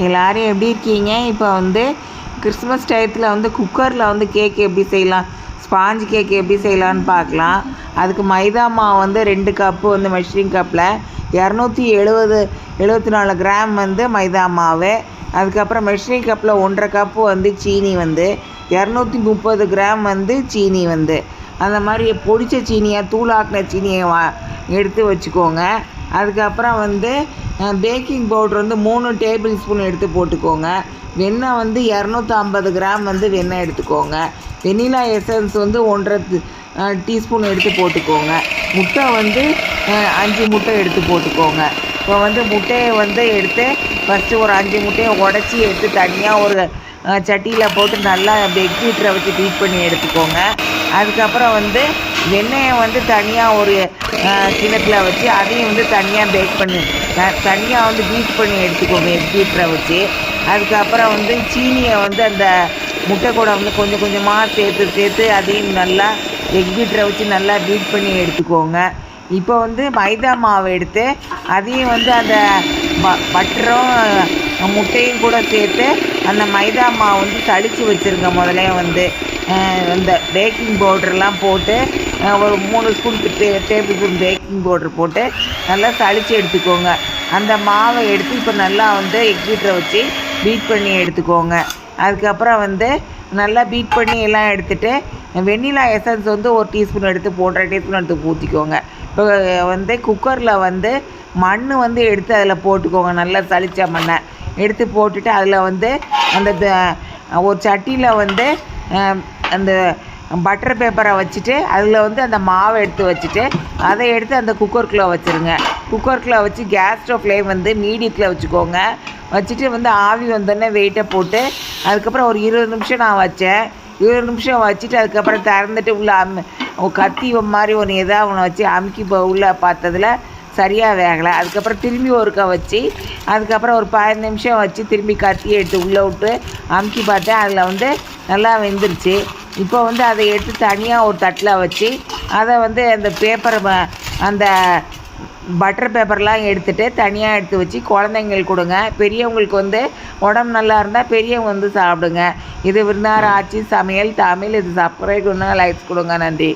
எல்லோரும் எப்படி இருக்கீங்க? இப்போ வந்து கிறிஸ்மஸ் டயத்தில் வந்து குக்கரில் வந்து கேக் எப்படி செய்யலாம், ஸ்பாஞ்ச் கேக் எப்படி செய்யலான்னு பார்க்கலாம். அதுக்கு மைதா மாவு வந்து 2 கப்பு வந்து மெஷரிங் கப்பில் 274 கிராம் வந்து மைதா மாவு. அதுக்கப்புறம் மெஷரிங் கப்பில் 1.5 கப்பு வந்து சீனி வந்து 230 கிராம் வந்து சீனி வந்து அந்த மாதிரி பொடிச்ச சீனியாக தூளாக்கின சீனியை எடுத்து வச்சுக்கோங்க. அதுக்கப்புறம் வந்து பேக்கிங் பவுட்ரு வந்து 3 டேபிள் ஸ்பூன் எடுத்து போட்டுக்கோங்க. வெண்ணெய் வந்து 250 கிராம் வந்து வெண்ணெய் எடுத்துக்கோங்க. வெண்ணிலா எசன்ஸ் வந்து 1.5 டீஸ்பூன் எடுத்து போட்டுக்கோங்க. முட்டை வந்து 5 முட்டை எடுத்து போட்டுக்கோங்க. இப்போ வந்து முட்டையை வந்து எடுத்து ஃபஸ்ட்டு ஒரு 5 முட்டையை உடச்சி எடுத்து தனியாக ஒரு சட்டியில் போட்டு நல்லா எக் பீட்டரை வச்சு பீட் பண்ணி எடுத்துக்கோங்க. அதுக்கப்புறம் வந்து வெண்ணெயை வந்து தனியாக ஒரு கிணத்துல வச்சு அதையும் வந்து தனியாக பேக் பண்ணி தனியாக வந்து பீட் பண்ணி எடுத்துக்கோங்க எக் பீட்டரை வச்சு. அதுக்கப்புறம் வந்து சீனியை வந்து அந்த முட்டை கூட வந்து கொஞ்சம் கொஞ்சமாக சேர்த்து அதையும் நல்லா எக் பீட்டரை வச்சு நல்லா பீட் பண்ணி எடுத்துக்கோங்க. இப்போ வந்து மைதா மாவு எடுத்து அதையும் வந்து அந்த பட்டரும் முட்டையும் கூட சேர்த்து அந்த மைதா மாவு வந்து சளிச்சு வச்சுருங்க. முதலே வந்து இந்த பேக்கிங் பவுடர்லாம் போட்டு ஒரு 3 spoon table spoon baking powder போட்டு நல்லா சளிச்சு எடுத்துக்கோங்க. அந்த மாவை எடுத்து இப்போ நல்லா வந்து எக் பீட்டரை வச்சு பீட் பண்ணி எடுத்துக்கோங்க. அதுக்கப்புறம் வந்து நல்லா பீட் பண்ணி எல்லாம் எடுத்துகிட்டு வெண்ணிலா எசன்ஸ் வந்து 1 டீஸ்பூன் எடுத்து 1.5 டீஸ்பூன் எடுத்து ஊற்றிக்கோங்க. இப்போ வந்து குக்கரில் வந்து மண் வந்து எடுத்து அதில் போட்டுக்கோங்க. நல்லா சளிச்ச மண்ணை எடுத்து போட்டுட்டு அதில் வந்து அந்த ஒரு சட்டியில் வந்து அந்த பட்டர் பேப்பரை வச்சுட்டு அதில் வந்து அந்த மாவை எடுத்து வச்சுட்டு அதை எடுத்து அந்த குக்கருக்குள்ளே வச்சுருங்க. குக்கருக்குள்ளே வச்சு கேஸ் ஸ்டவ் ஃப்ளேம் வந்து மீடியத்தில் வச்சுக்கோங்க. வச்சுட்டு வந்து ஆவி வந்தோடனே வெயிட்டை போட்டு அதுக்கப்புறம் ஒரு 20 நிமிஷம் நான் வச்சேன். 20 நிமிஷம் வச்சுட்டு அதுக்கப்புறம் திறந்துட்டு உள்ளே கத்தி மாதிரி ஒன்று எதாவது ஒன்று வச்சு அமுக்கி உள்ளே பார்த்ததில் சரியாக வேகலை. அதுக்கப்புறம் திரும்பி ஒருக்கா வச்சு அதுக்கப்புறம் ஒரு 15 நிமிஷம் வச்சு திரும்பி கத்தி எடுத்து உள்ளே விட்டு அமுக்கி பார்த்தேன். அதில் வந்து நல்லா வெந்துருச்சு. இப்போ வந்து அதை எடுத்து தனியாக ஒரு தட்டில் வச்சு அதை வந்து அந்த பேப்பர் அந்த பட்டர் பேப்பர்லாம் எடுத்துகிட்டு தனியாக எடுத்து வச்சு குழந்தைங்களுக்கு கொடுங்க. பெரியவங்களுக்கு வந்து உடம்பு நல்லா இருந்தால் பெரியவங்க வந்து சாப்பிடுங்க. இது விருந்தார ஆட்சி சமையல் தமிழ். இது சப்ஸ்கிரைப் பண்ணுங்க, லைக்ஸ் கொடுங்க. நன்றி.